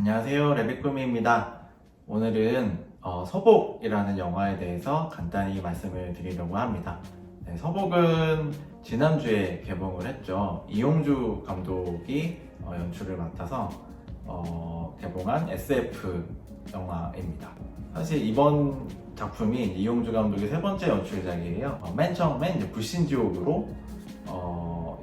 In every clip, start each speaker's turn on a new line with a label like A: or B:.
A: 안녕하세요, 레빗꾸미입니다. 오늘은 서복이라는 영화에 대해서 간단히 말씀을 드리려고 합니다. 네, 서복은 지난주에 개봉을 했죠. 이용주 감독이 연출을 맡아서 개봉한 SF 영화입니다. 사실 이번 작품이 이용주 감독의 세 번째 연출작이에요. 맨 처음에 이제 불신지옥으로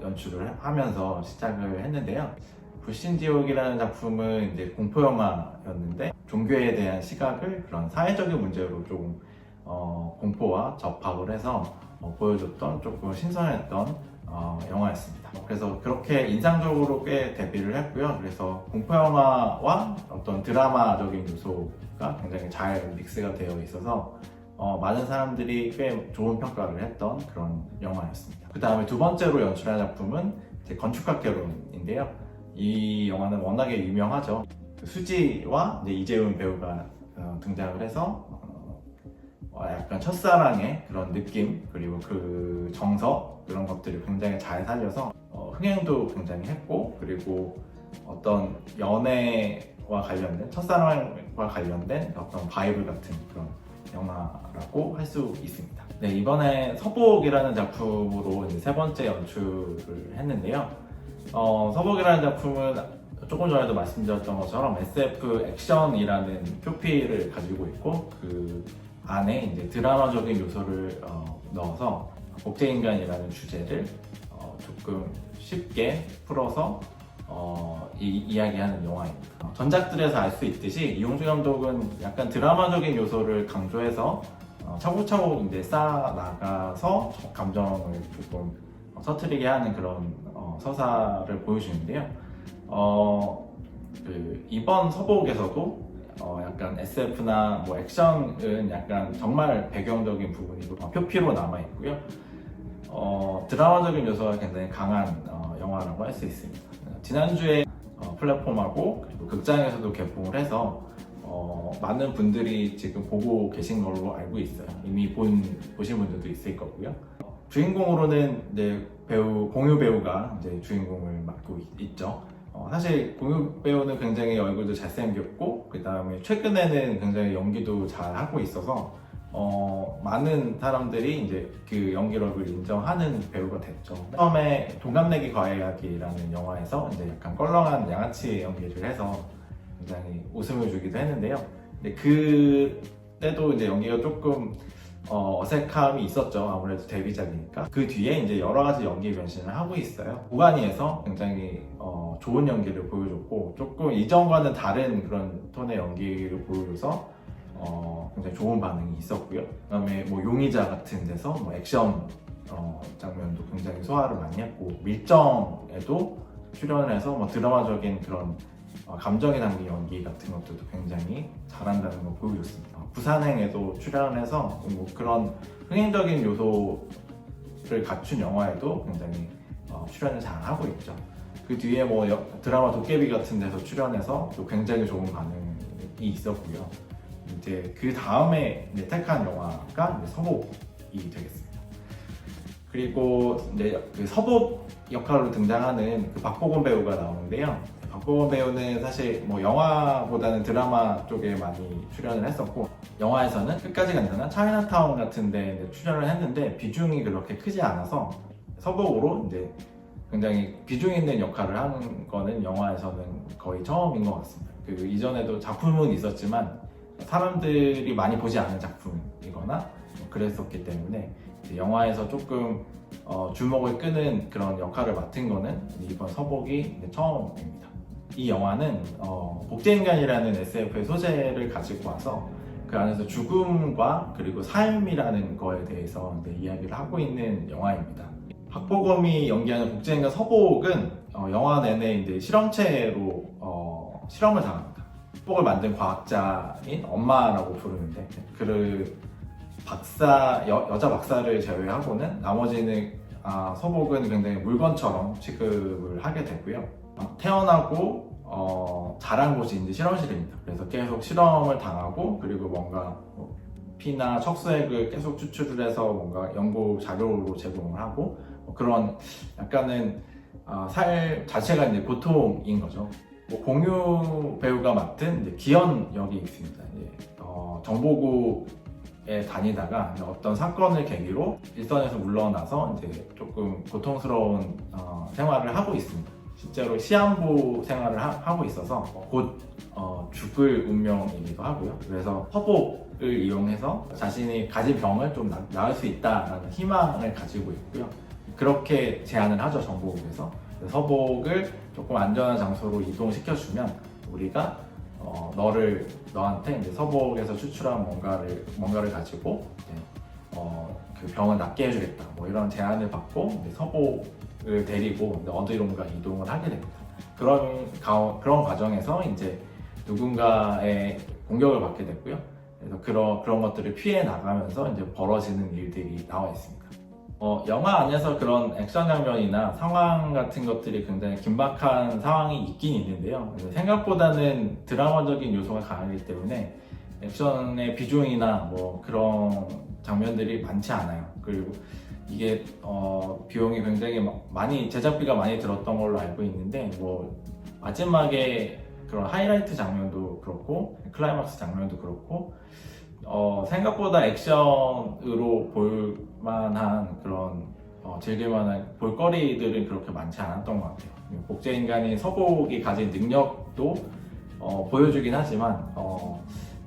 A: 연출을 하면서 시작을 했는데요. 불신지옥이라는 작품은 이제 공포 영화였는데 종교에 대한 시각을 그런 사회적인 문제로 조금 공포와 접합을 해서 보여줬던 조금 신선했던 영화였습니다. 그래서 그렇게 인상적으로 꽤 데뷔를 했고요. 그래서 공포 영화와 어떤 드라마적인 요소가 굉장히 잘 믹스가 되어 있어서 많은 사람들이 꽤 좋은 평가를 했던 그런 영화였습니다. 그 다음에 두 번째로 연출한 작품은 건축학개론인데요. 이 영화는 워낙에 유명하죠. 수지와 이재훈 배우가 등장을 해서 약간 첫사랑의 그런 느낌, 그리고 그 정서, 그런 것들을 굉장히 잘 살려서 흥행도 굉장히 했고, 그리고 어떤 연애와 관련된, 첫사랑과 관련된 어떤 바이블 같은 그런 영화라고 할 수 있습니다. 네, 이번에 서복이라는 작품으로 이제 세 번째 연출을 했는데요. 서복이라는 작품은 조금 전에도 말씀드렸던 것처럼 SF 액션이라는 표피를 가지고 있고, 그 안에 이제 드라마적인 요소를 넣어서 복제인간이라는 주제를 조금 쉽게 풀어서 이야기하는 영화입니다. 전작들에서 알 수 있듯이 이용주 감독은 약간 드라마적인 요소를 강조해서 차곡차곡 이제 쌓아 나가서 감정을 조금 터뜨리게 하는 그런 서사를 보여주는데요. 이번 서복에서도 약간 SF나 액션은 약간 정말 배경적인 부분이고 표피로 남아 있고요. 드라마적인 요소가 굉장히 강한 영화라고 할 수 있습니다. 지난주에 플랫폼하고 그리고 극장에서도 개봉을 해서 많은 분들이 지금 보고 계신 걸로 알고 있어요. 이미 보신 분들도 있을 거고요. 주인공으로는 이제 공유 배우가 이제 주인공을 맡고 있죠. 사실 공유 배우는 굉장히 얼굴도 잘생겼고, 그 다음에 최근에는 굉장히 연기도 잘 하고 있어서 많은 사람들이 이제 그 연기력을 인정하는 배우가 됐죠. 처음에 동갑내기 과외하기라는 영화에서 이제 약간 껄렁한 양아치 연기를 해서 굉장히 웃음을 주기도 했는데요. 근데 그때도 이제 연기가 조금 어색함이 있었죠. 아무래도 데뷔작이니까. 그 뒤에 이제 여러 가지 연기 변신을 하고 있어요. 무관이에서 굉장히 좋은 연기를 보여줬고, 조금 이전과는 다른 그런 톤의 연기를 보여줘서 굉장히 좋은 반응이 있었고요. 그 다음에 용의자 같은 데서 액션 장면도 굉장히 소화를 많이 했고, 밀정에도 출연을 해서 드라마적인 그런 감정이 담긴 연기 같은 것들도 굉장히 잘한다는 걸 보여줬습니다. 부산행에도 출연해서 그런 흥행적인 요소를 갖춘 영화에도 굉장히 출연을 잘 하고 있죠. 그 뒤에 드라마 도깨비 같은 데서 출연해서 또 굉장히 좋은 반응이 있었고요. 이제 그 다음에 택한 영화가 서복이 되겠습니다. 그리고 그 서복 역할로 등장하는 그 박보검 배우가 나오는데요. 박보검 배우는 사실 영화보다는 드라마 쪽에 많이 출연을 했었고, 영화에서는 끝까지 간다나 차이나타운 같은 데 출연을 했는데 비중이 그렇게 크지 않아서 서복으로 이제 굉장히 비중 있는 역할을 하는 거는 영화에서는 거의 처음인 것 같습니다. 그 이전에도 작품은 있었지만 사람들이 많이 보지 않은 작품이거나 그랬었기 때문에 영화에서 조금 주목을 끄는 그런 역할을 맡은 거는 이번 서복이 처음입니다. 이 영화는 복제인간이라는 SF의 소재를 가지고 와서 그 안에서 죽음과 그리고 삶이라는 거에 대해서 이야기를 하고 있는 영화입니다. 박보검이 연기하는 복제인간 서복은 영화 내내 이제 실험체로 실험을 당합니다. 서복을 만든 과학자인 엄마라고 부르는데, 그 여자 박사를 제외하고는 나머지는 서복은 굉장히 물건처럼 취급을 하게 되고요. 태어나고 자란 곳이 이제 실험실입니다. 그래서 계속 실험을 당하고, 그리고 피나 척수액을 계속 추출을 해서 연구 자료로 제공을 하고, 그런 약간은 삶 자체가 이제 고통인 거죠. 뭐 공유 배우가 맡은 이제 기현 역이 있습니다. 정보국에 다니다가 어떤 사건을 계기로 일선에서 물러나서 이제 조금 고통스러운 생활을 하고 있습니다. 실제로 시한부 생활을 하고 있어서 곧 죽을 운명이기도 하고요. 그래서 서복을 이용해서 자신이 가진 병을 좀 나을 수 있다라는 희망을 가지고 있고요. 그렇게 제안을 하죠, 정보국에서. 서복을 조금 안전한 장소로 이동시켜주면 우리가 너한테 이제 서복에서 추출한 뭔가를 가지고 그 병을 낫게 해주겠다. 뭐 이런 제안을 받고 이제 서복을 데리고 이제 어디론가 이동을 하게 됩니다. 그런 과정에서 이제 누군가의 공격을 받게 됐고요. 그래서 그런 것들을 피해 나가면서 이제 벌어지는 일들이 나와 있습니다. 영화 안에서 그런 액션 장면이나 상황 같은 것들이 굉장히 긴박한 상황이 있긴 있는데요. 생각보다는 드라마적인 요소가 강하기 때문에 액션의 비중이나 뭐 그런 장면들이 많지 않아요. 그리고 이게 비용이 굉장히 많이, 제작비가 많이 들었던 걸로 알고 있는데, 뭐 마지막에 그런 하이라이트 장면도 그렇고 클라이막스 장면도 그렇고 생각보다 액션으로 볼만한 그런 즐길만한 볼거리들은 그렇게 많지 않았던 것 같아요. 복제인간인 서복이 가진 능력도 보여주긴 하지만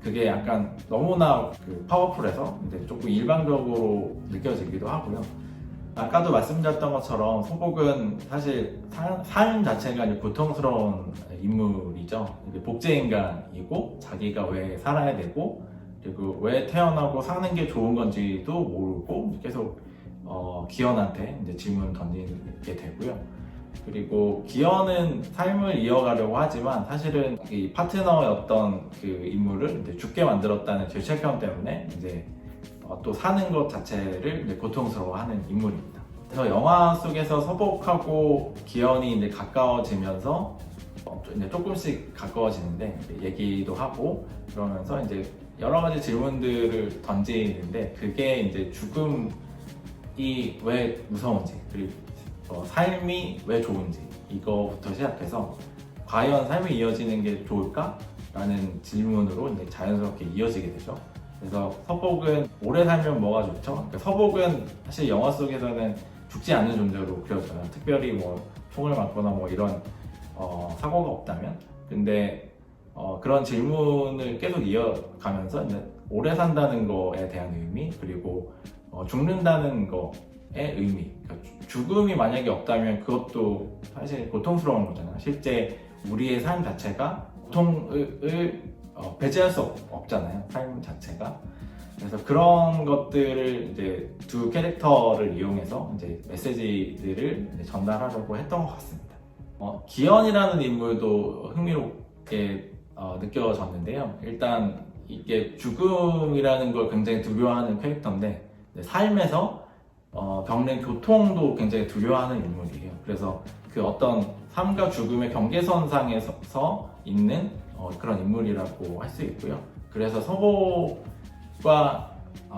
A: 그게 약간 너무나 파워풀해서 이제 조금 일방적으로 느껴지기도 하고요. 아까도 말씀드렸던 것처럼 서복은 사실 삶 자체가 고통스러운 인물이죠. 복제인간이고 자기가 왜 살아야 되고 그리고 왜 태어나고 사는 게 좋은 건지도 모르고 계속 기현한테 이제 질문 던지게 되고요. 그리고 기현은 삶을 이어가려고 하지만 사실은 이 파트너였던 그 인물을 이제 죽게 만들었다는 죄책감 때문에 이제 또 사는 것 자체를 이제 고통스러워하는 인물입니다. 그래서 영화 속에서 서복하고 기현이 이제 가까워지면서 이제 조금씩 가까워지는데 얘기도 하고 그러면서 이제 여러 가지 질문들을 던지는데 그게 이제 죽음이 왜 무서운지 그리고 삶이 왜 좋은지 이거부터 시작해서 과연 삶이 이어지는 게 좋을까? 라는 질문으로 이제 자연스럽게 이어지게 되죠. 그래서 서복은 오래 살면 뭐가 좋죠? 그러니까 서복은 사실 영화 속에서는 죽지 않는 존재로 그려져요. 특별히 뭐 총을 맞거나 뭐 이런 사고가 없다면. 근데 그런 질문을 계속 이어가면서 이제 오래 산다는 거에 대한 의미 그리고 죽는다는 거의 의미. 그러니까 죽음이 만약에 없다면 그것도 사실 고통스러운 거잖아요. 실제 우리의 삶 자체가 고통을 배제할 수 없잖아요. 삶 자체가. 그래서 그런 것들을 이제 두 캐릭터를 이용해서 이제 메시지들을 이제 전달하려고 했던 것 같습니다. 기현이라는 인물도 흥미롭게 느껴졌는데요. 일단 이게 죽음이라는 걸 굉장히 두려워하는 캐릭터인데 삶에서 겪는 고통도 굉장히 두려워하는 인물이에요. 그래서 그 어떤 삶과 죽음의 경계선상에서 있는 그런 인물이라고 할 수 있고요. 그래서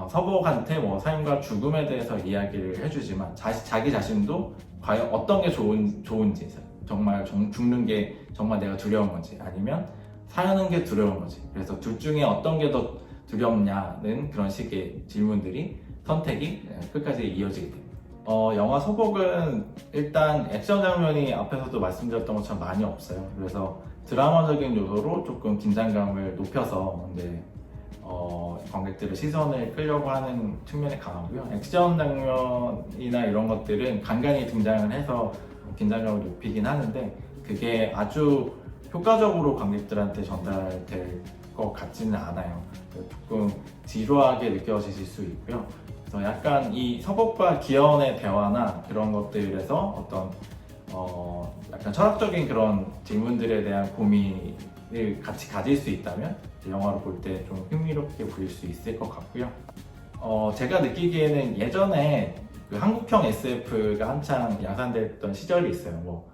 A: 서복한테 뭐 삶과 죽음에 대해서 이야기를 해주지만 자기 자신도 과연 어떤 게 좋은지 정말 죽는 게 정말 내가 두려운 건지 아니면 사는 게 두려운 건지 그래서 둘 중에 어떤 게 더 두렵냐는 그런 식의 질문들이 선택이 끝까지 이어지게 됩니다. 영화 서복은 일단 액션 장면이 앞에서도 말씀드렸던 것처럼 많이 없어요. 그래서 드라마적인 요소로 조금 긴장감을 높여서 이제 관객들의 시선을 끌려고 하는 측면이 강하고요. 액션 장면이나 이런 것들은 간간히 등장을 해서 긴장감을 높이긴 하는데 그게 아주 효과적으로 관객들한테 전달될 것 같지는 않아요. 조금 지루하게 느껴지실 수 있고요. 그래서 약간 이 서복과 기현의 대화나 그런 것들에서 어떤 약간 철학적인 그런 질문들에 대한 고민을 같이 가질 수 있다면 영화를 볼 때 좀 흥미롭게 보일 수 있을 것 같고요. 제가 느끼기에는 예전에 그 한국형 SF가 한창 양산됐던 시절이 있어요. 뭐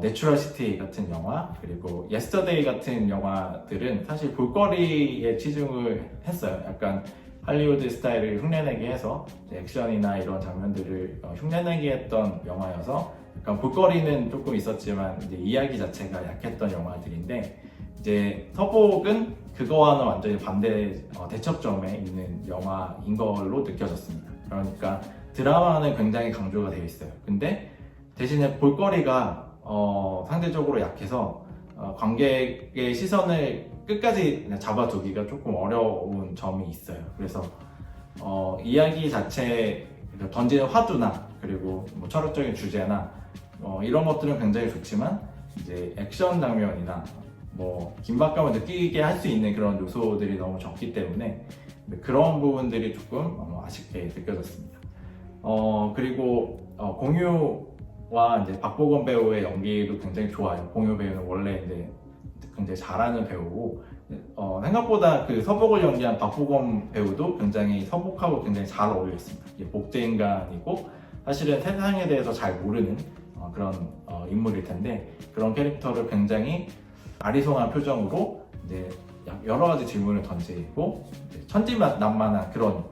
A: 내추럴 시티 같은 영화 그리고 예스터데이 같은 영화들은 사실 볼거리에 치중을 했어요. 약간 할리우드 스타일을 흉내내게 해서 액션이나 이런 장면들을 흉내내게 했던 영화여서 약간 볼거리는 조금 있었지만 이제 이야기 자체가 약했던 영화들인데, 이제 서복은 그거와는 완전히 반대 대척점에 있는 영화인 걸로 느껴졌습니다. 그러니까 드라마는 굉장히 강조가 되어 있어요. 근데 대신에 볼거리가 상대적으로 약해서 관객의 시선을 끝까지 잡아두기가 조금 어려운 점이 있어요. 그래서 이야기 자체 던지는 화두나 그리고 뭐 철학적인 주제나 이런 것들은 굉장히 좋지만, 이제 액션 장면이나 뭐 긴박감을 느끼게 할 수 있는 그런 요소들이 너무 적기 때문에 그런 부분들이 조금 아쉽게 느껴졌습니다. 그리고 공유와 이제 박보검 배우의 연기도 굉장히 좋아요. 공유 배우는 원래 이제 굉장히 잘하는 배우고, 생각보다 그 서복을 연기한 박보검 배우도 굉장히 서복하고 굉장히 잘 어울려 있습니다. 이게 복제 인간이고 사실은 세상에 대해서 잘 모르는 그런 인물일 텐데, 그런 캐릭터를 굉장히 아리송한 표정으로 이제 여러 가지 질문을 던지고 천진난만한 그런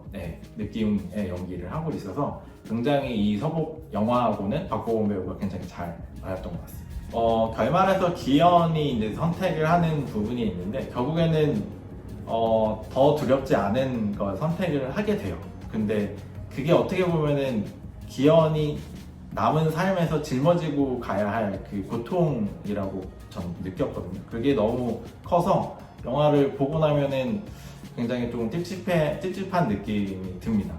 A: 느낌의 연기를 하고 있어서 굉장히 이 서복 영화하고는 박보검 배우가 굉장히 잘 맞았던 것 같습니다. 결말에서 기현이 이제 선택을 하는 부분이 있는데, 결국에는 더 두렵지 않은 걸 선택을 하게 돼요. 근데 그게 어떻게 보면은 기현이 남은 삶에서 찝어지고 가야 할 그 고통이라고 전 느꼈거든요. 그게 너무 커서 영화를 보고 나면은 굉장히 좀 찝찝한 느낌이 듭니다.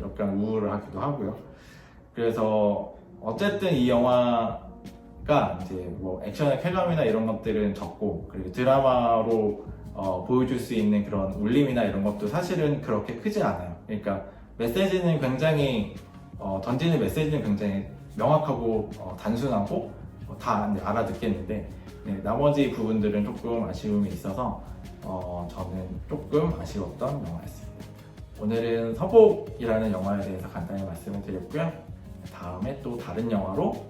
A: 약간 우울하기도 하고요. 그래서 어쨌든 이 영화가 이제 뭐 액션의 쾌감이나 이런 것들은 적고, 그리고 드라마로 보여줄 수 있는 그런 울림이나 이런 것도 사실은 그렇게 크지 않아요. 그러니까 메시지는 굉장히 던지는 메시지는 굉장히 명확하고 단순하고 다 알아듣겠는데, 나머지 부분들은 조금 아쉬움이 있어서 저는 조금 아쉬웠던 영화였습니다. 오늘은 서복이라는 영화에 대해서 간단히 말씀을 드렸고요. 다음에 또 다른 영화로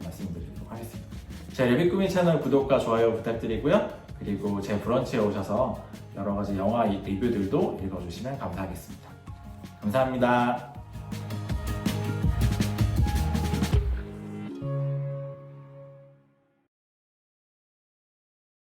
A: 말씀드리도록 하겠습니다. 제 레비꾸미 채널 구독과 좋아요 부탁드리고요. 그리고 제 브런치에 오셔서 여러 가지 영화 리뷰들도 읽어주시면 감사하겠습니다. 감사합니다.